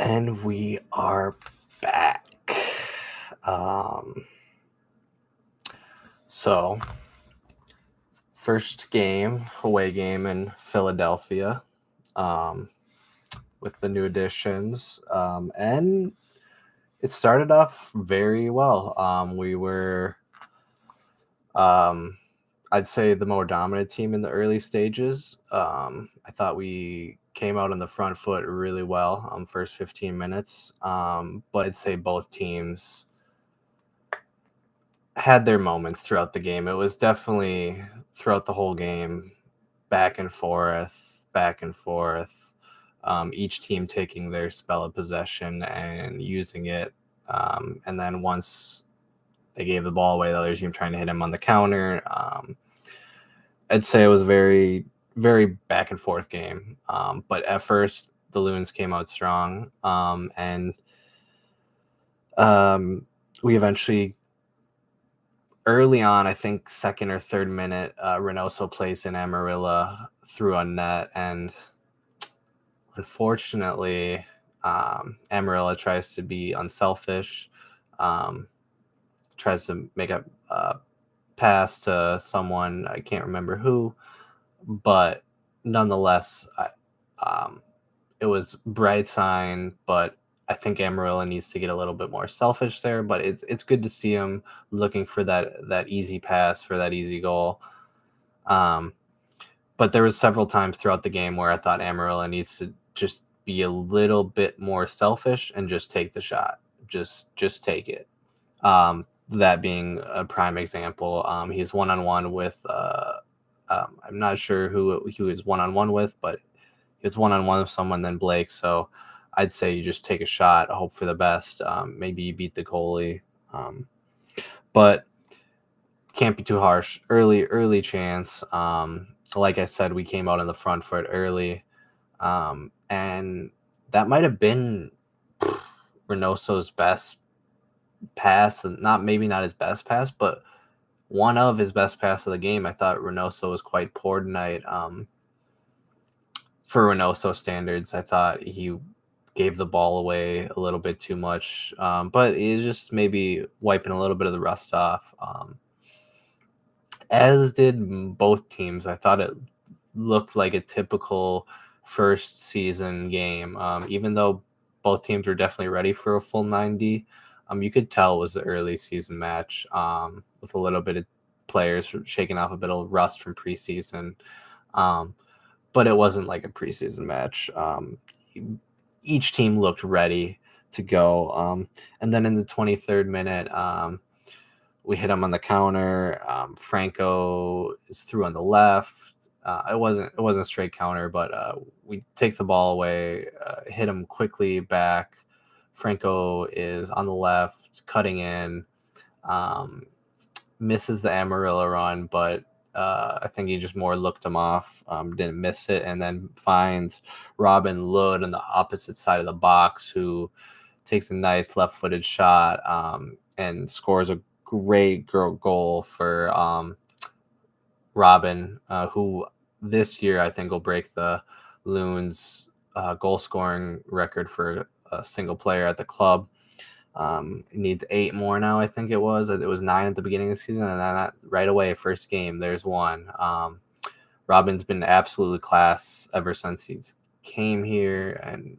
And we are back. So, first game, away game in Philadelphia, with the new additions, and it started off very well. We were, I'd say, the more dominant team in the early stages. I thought we came out on the front foot really well first 15 minutes, but I'd say both teams had their moments throughout the game. It was definitely throughout the whole game, back and forth, back and forth. Each team taking their spell of possession and using it. And then once they gave the ball away, the other team trying to hit him on the counter. I'd say it was very, very back and forth game. But at first, the Loons came out strong. And we eventually, early on, I think second or third minute, Reynoso plays in Amarilla through a net, and unfortunately, Amarilla tries to be unselfish, tries to make a pass to someone, I can't remember who, but nonetheless, it was bright sign, but I think Amarilla needs to get a little bit more selfish there, but it's good to see him looking for that easy pass, for that easy goal. But there was several times throughout the game where I thought Amarilla needs to just be a little bit more selfish and just take the shot. Just take it. That being a prime example. He's one-on-one with I'm not sure who he was one-on-one with, but he was one-on-one with someone, then Blake. So I'd say you just take a shot, hope for the best. Maybe you beat the goalie. But can't be too harsh. Early chance. Like I said, we came out in the front foot early. And that might have been Reynoso's best pass, and maybe not his best pass, but one of his best pass of the game. I thought Reynoso was quite poor tonight. For Reynoso standards, I thought he gave the ball away a little bit too much, but he's just maybe wiping a little bit of the rust off. As did both teams. I thought it looked like a typical first season game, even though both teams were definitely ready for a full 90. You could tell it was an early season match, with a little bit of players shaking off a bit of rust from preseason. But it wasn't like a preseason match. Each team looked ready to go. And then in the 23rd minute, we hit him on the counter. Franco is through on the left. It wasn't a straight counter, but we take the ball away, hit him quickly back. Franco is on the left, cutting in, misses the Amarilla run, but I think he just more looked him off, didn't miss it, and then finds Robin Lod on the opposite side of the box, who takes a nice left-footed shot, and scores a great goal for Robin, who this year I think will break the Loons goal scoring record for a single player at the club. It needs 8 more now, I think it was. It was 9 at the beginning of the season, and then right away, first game, there's one. Robin's been absolutely class ever since he's came here, and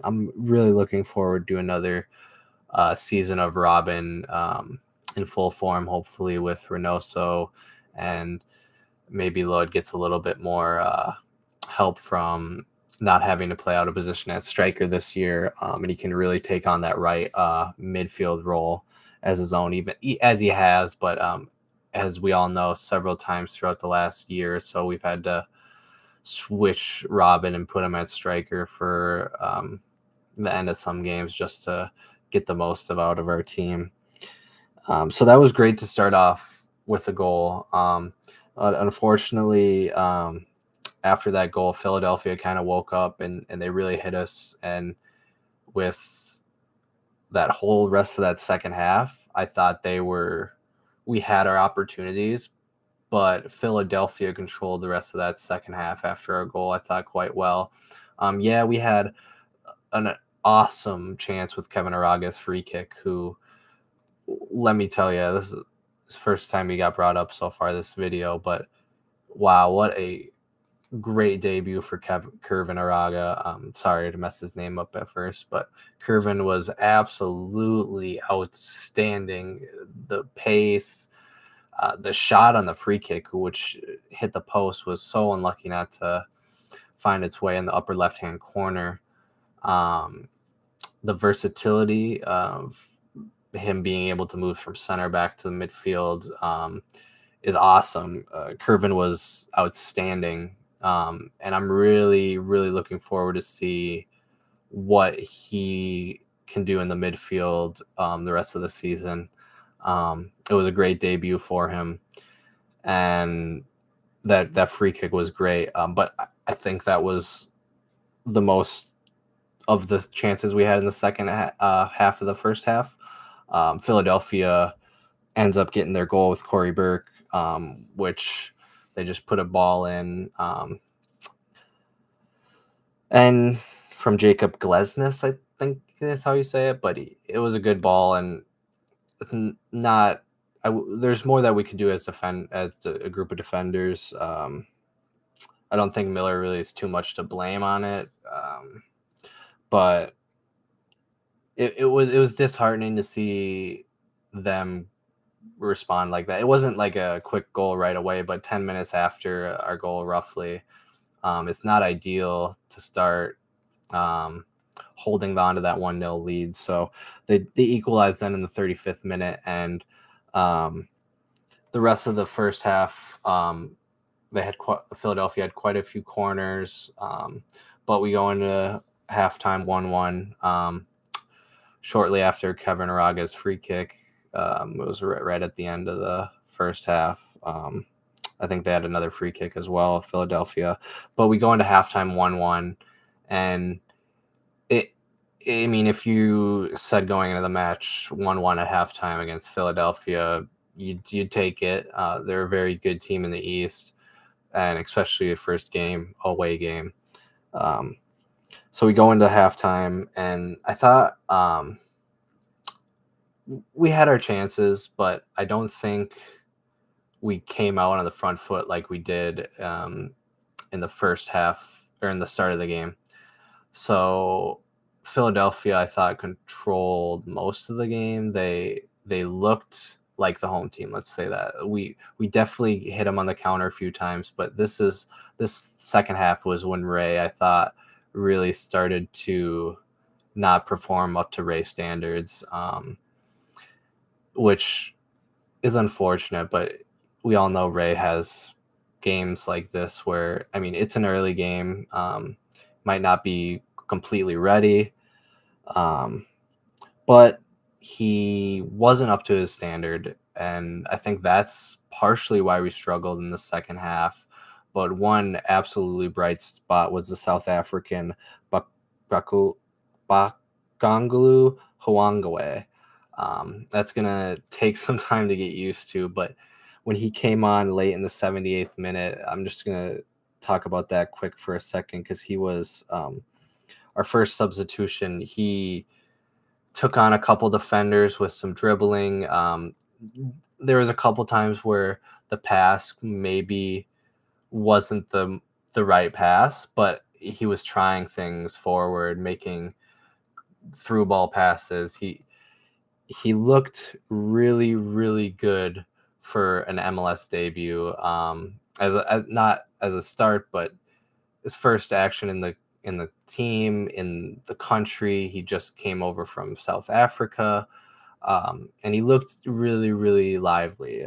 I'm really looking forward to another season of Robin in full form, hopefully with Reynoso, and maybe Lloyd gets a little bit more help from not having to play out of position at striker this year, and he can really take on that right midfield role as his own, even as he has. But as we all know, several times throughout the last year or so, we've had to switch Robin and put him at striker for the end of some games just to get the most out of our team. So that was great to start off with a goal. Unfortunately, after that goal, Philadelphia kind of woke up and they really hit us. And with that whole rest of that second half, I thought we had our opportunities, but Philadelphia controlled the rest of that second half after our goal, I thought, quite well. We had an awesome chance with Kevin Araga's free kick, who, let me tell you, this is the first time he got brought up so far this video, but wow, what a great debut for Kervin Araga. Sorry to mess his name up at first, but Kervin was absolutely outstanding. The pace, the shot on the free kick, which hit the post, was so unlucky not to find its way in the upper left-hand corner. The versatility of him being able to move from center back to the midfield is awesome. Kervin was outstanding. And I'm really, really looking forward to see what he can do in the midfield the rest of the season. It was a great debut for him, and that free kick was great. But I think that was the most of the chances we had in the second half of the first half. Philadelphia ends up getting their goal with Corey Burke, which they just put a ball in. And from Jacob Glesnes, I think that's how you say it, but it was a good ball, and not. There's more that we could do as a group of defenders. I don't think Miller really is too much to blame on it, but it was disheartening to see them respond like that. It wasn't like a quick goal right away, but 10 minutes after our goal, roughly. It's not ideal to start holding on to that 1-0 lead. So they equalized then in the 35th minute, and the rest of the first half, Philadelphia had quite a few corners, but we go into halftime 1-1. Shortly after Kevin Araga's free kick, it was right at the end of the first half. I think they had another free kick as well, Philadelphia. But we go into halftime 1-1, and I mean, if you said going into the match 1-1 at halftime against Philadelphia, you'd take it. They're a very good team in the East, and especially a first game, away game. So we go into halftime, and I thought we had our chances, but I don't think we came out on the front foot like we did in the first half, or in the start of the game. So Philadelphia, I thought, controlled most of the game. They looked like the home team. Let's say that we definitely hit them on the counter a few times, but this second half was when Ray, I thought, really started to not perform up to Ray standards, which is unfortunate. But we all know Ray has games like this where, I mean, it's an early game, might not be completely ready, but he wasn't up to his standard, and I think that's partially why we struggled in the second half. But one absolutely bright spot was the South African Bakangulu Hwangawe. That's gonna take some time to get used to, but when he came on late in the 78th minute, I'm just gonna talk about that quick for a second, because he was our first substitution. He took on a couple defenders with some dribbling. There was a couple times where the pass maybe wasn't the right pass, but he was trying things forward, making through ball passes. He looked really, really good for an MLS debut. Not as a start, but his first action in the team, in the country. He just came over from South Africa, and he looked really, really lively.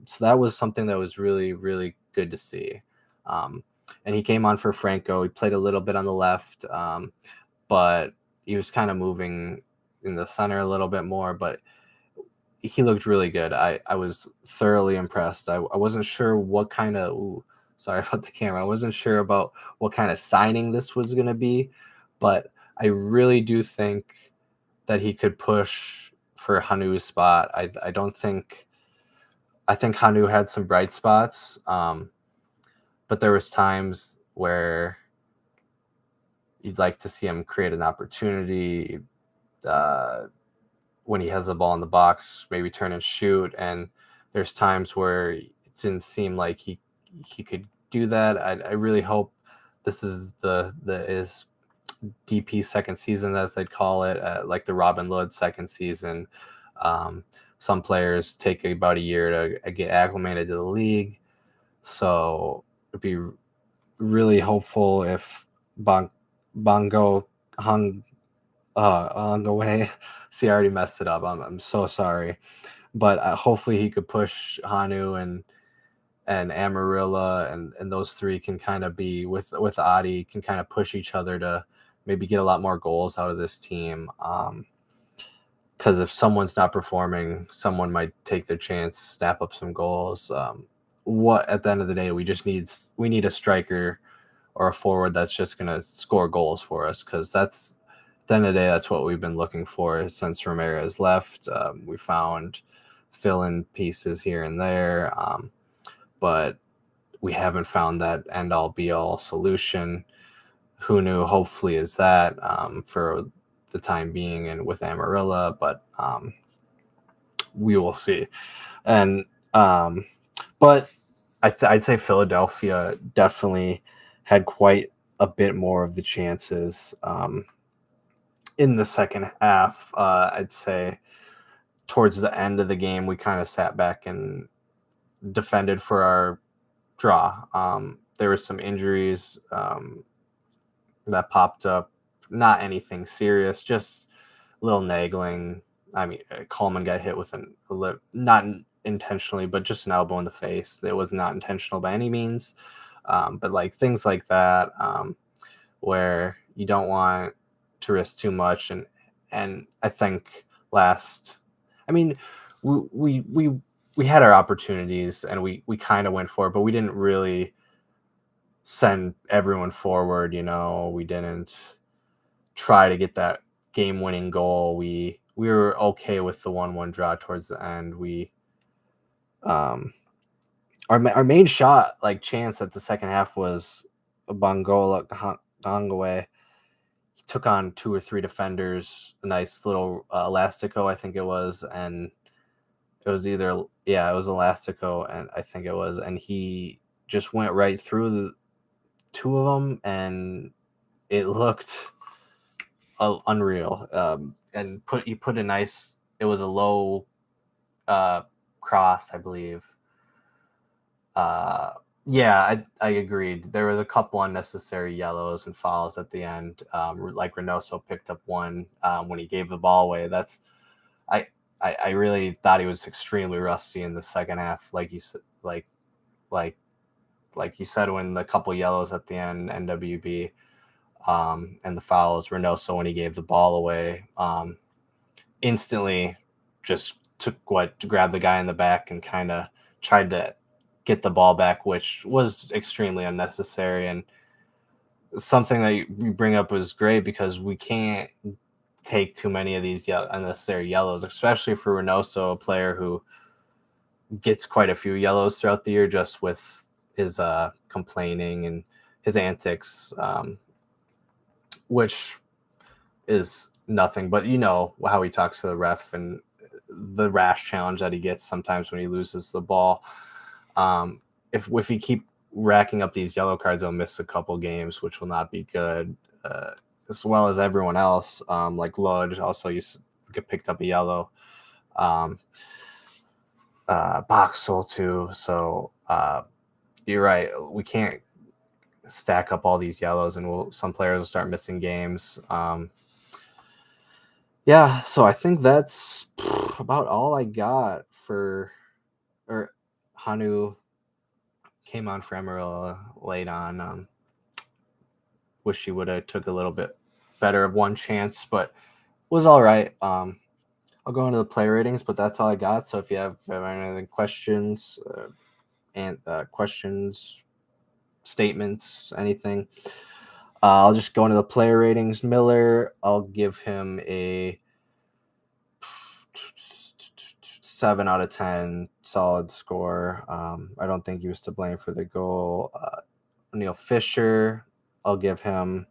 So that was something that was really, really good to see. And he came on for Franco. He played a little bit on the left, but he was kind of moving in the center a little bit more, but he looked really good. I was thoroughly impressed. I wasn't sure what kind of, sorry about the camera. I wasn't sure about what kind of signing this was going to be, but I really do think that he could push for Hanu's spot. I think Hanu had some bright spots, but there was times where, you'd like to see him create an opportunity when he has the ball in the box, maybe turn and shoot. And there's times where it didn't seem like he could do that. I really hope this is his DP second season, as they'd call it, like the Robin Lod second season. Some players take about a year to get acclimated to the league. So it'd be really hopeful if Bongo hung on the way. See, I already messed it up. I'm so sorry. But hopefully he could push Hanu and Amarilla and those three can kind of be with Adi can kind of push each other to maybe get a lot more goals out of this team. Because if someone's not performing, someone might take their chance, snap up some goals. What at the end of the day, we need a striker or a forward that's just going to score goals for us, because that's at the end of the day, that's what we've been looking for since Ramirez left. We found fill-in pieces here and there, but we haven't found that end-all be-all solution. Who knew? Hopefully is that for the time being and with Amarilla, but we will see. And but I'd say Philadelphia definitely had quite a bit more of the chances in the second half. I'd say towards the end of the game, we kind of sat back and defended for our draw. There were some injuries that popped up. Not anything serious, just a little nagging. I mean, Coleman got hit with not intentionally, but just an elbow in the face. It was not intentional by any means. But like things like that, where you don't want to risk too much. And I think we had our opportunities and we kind of went for it, but we didn't really send everyone forward. We didn't try to get that game-winning goal. We were okay with the 1-1 draw towards the end. Our main shot, like chance at the second half, was a Bongola Dongaway. He took on 2 or 3 defenders, a nice little Elastico, I think it was, and it was Elastico, and I think it was, and he just went right through the 2 of them, and it looked unreal. And he put a nice. It was a low cross, I believe. I agreed. There was a couple unnecessary yellows and fouls at the end. Like Reynoso picked up one when he gave the ball away. I really thought he was extremely rusty in the second half. Like you said, like you said, when the couple yellows at the end, NWB, and the fouls, Reynoso when he gave the ball away, instantly just took to grab the guy in the back and kind of tried to get the ball back, which was extremely unnecessary. And something that you bring up was great, because we can't take too many of these unnecessary yellows, especially for Reynoso, a player who gets quite a few yellows throughout the year just with his complaining and his antics, which is nothing but how he talks to the ref and the rash challenge that he gets sometimes when he loses the ball. If he keep racking up these yellow cards, he'll miss a couple games, which will not be good, as well as everyone else. Like Lod also used to get picked up a yellow, Boxel too. So you're right, we can't stack up all these yellows, and some players will start missing games. So I think that's about all I got Hanu came on for Emerald late on. Wish she would have took a little bit better of one chance, but was all right. I'll go into the play ratings, but that's all I got. So if you have any questions, statements, anything, I'll just go into the player ratings. Miller, I'll give him a 7 out of 10, solid score. I don't think he was to blame for the goal. Neil Fisher, I'll give him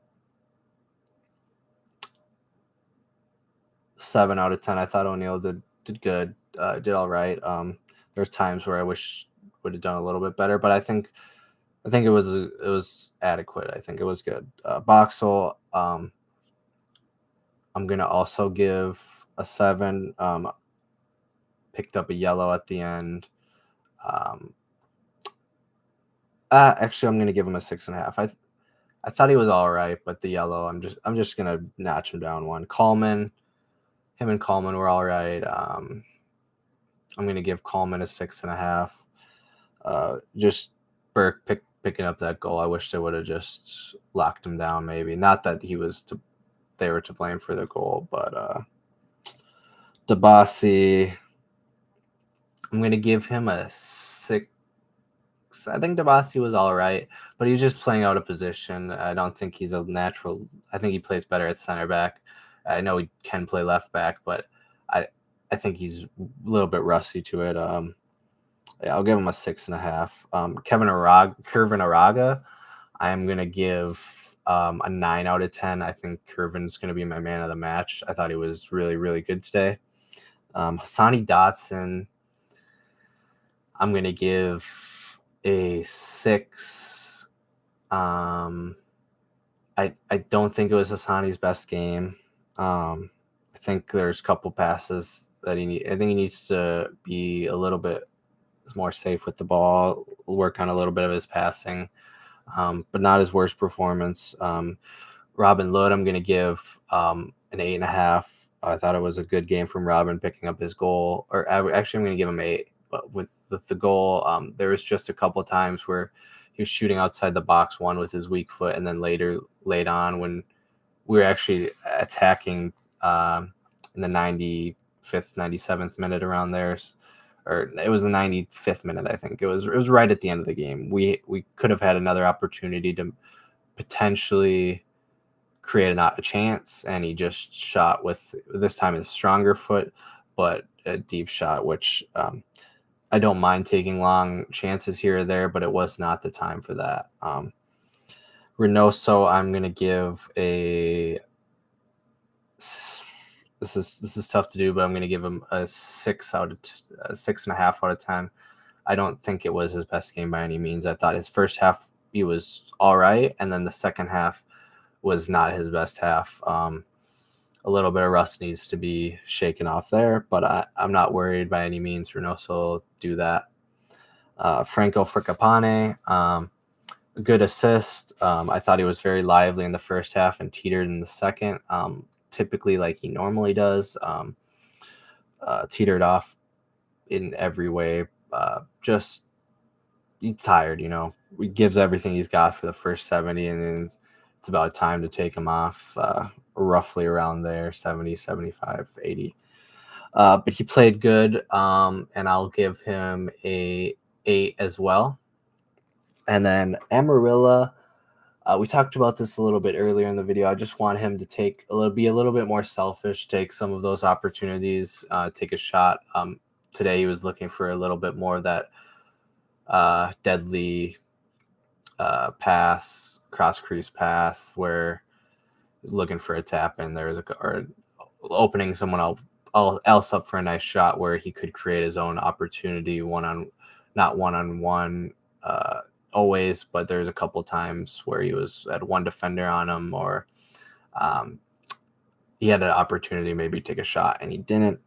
7 out of 10. I thought O'Neal did good, did all right. There's times where I wish would have done a little bit better, but I think it was adequate. I think it was good. Boxel, I'm gonna also give a 7. Picked up a yellow at the end. Actually, I'm gonna give him a 6.5. I thought he was all right, but the yellow, I'm just gonna notch him down one. Coleman, him and Coleman were all right. I'm gonna give Coleman a 6.5. Just Burke picking up that goal. I wish they would have just locked him down. Maybe not that they were to blame for the goal, but Dabasi, I'm gonna give him a 6. I think Dabasi was all right, but he's just playing out of position. I don't think he's a natural. I think he plays better at center back. I know he can play left back, but I think he's a little bit rusty to it. Yeah, I'll give him a 6.5. Kevin Araga, I'm gonna give a 9 out of 10. I think Curvin's gonna be my man of the match. I thought he was really, really good today. Hassani Dotson, I'm gonna give a 6. I don't think it was Hassani's best game. I think there's a couple passes that I think he needs to be a little bit more safe with the ball, work on a little bit of his passing, but not his worst performance. Robin Lod, I'm going to give an 8.5. I thought it was a good game from Robin picking up his goal. Or actually, I'm going to give him 8. But with the goal, there was just a couple of times where he was shooting outside the box, one with his weak foot, and then late on when we were actually attacking in the 95th, 97th minute around there. Or it was the 95th minute, I think. It was right at the end of the game. We could have had another opportunity to potentially create a chance, and he just shot with, this time, his stronger foot, but a deep shot, which I don't mind taking long chances here or there, but it was not the time for that. Reynoso, I'm going to give a... This is tough to do, but I'm going to give him a 6.5 out of 10. I don't think it was his best game by any means. I thought his first half he was all right, and then the second half was not his best half. A little bit of rust needs to be shaken off there, but I'm not worried by any means. Reynoso will do that. Franco Fricapane, a good assist. I thought he was very lively in the first half and teetered in the second. Typically, like he normally does, teetered off in every way. Just he's tired, He gives everything he's got for the first 70, and then it's about time to take him off, roughly around there, 70, 75, 80. But he played good, and I'll give him a 8 as well. And then Amarilla, we talked about this a little bit earlier in the video. I just want him to be a little bit more selfish, take some of those opportunities, take a shot. Today he was looking for a little bit more of that deadly pass, cross crease pass, where he's looking for a tap in. Or opening someone else up for a nice shot where he could create his own opportunity, not one-on-one always, but there's a couple times where he had one defender on him, or he had an opportunity to maybe take a shot and he didn't.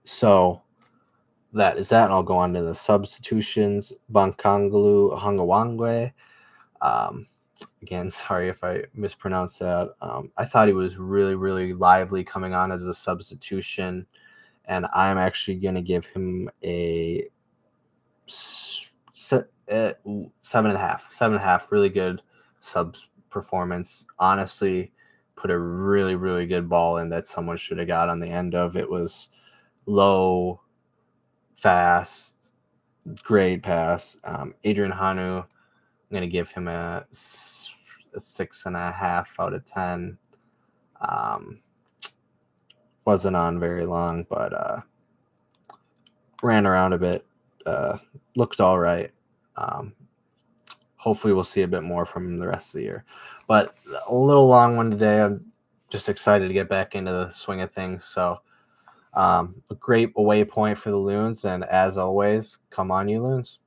So that is that, and I'll go on to the substitutions. Bankanglu Hangawangwe. Again, sorry if I mispronounced that. I thought he was really, really lively coming on as a substitution, and I'm actually going to give him a 7.5. 7.5. Really good subs performance. Honestly, put a really, really good ball in that someone should have got on the end of. It was low, fast, great pass. Adrian Hanu, I'm going to give him a 6.5 out of 10. Wasn't on very long, but ran around a bit. Looked all right. Hopefully we'll see a bit more from him the rest of the year. But a little long one today. just excited to get back into the swing of things. So a great away point for the Loons, and as always, come on, you Loons.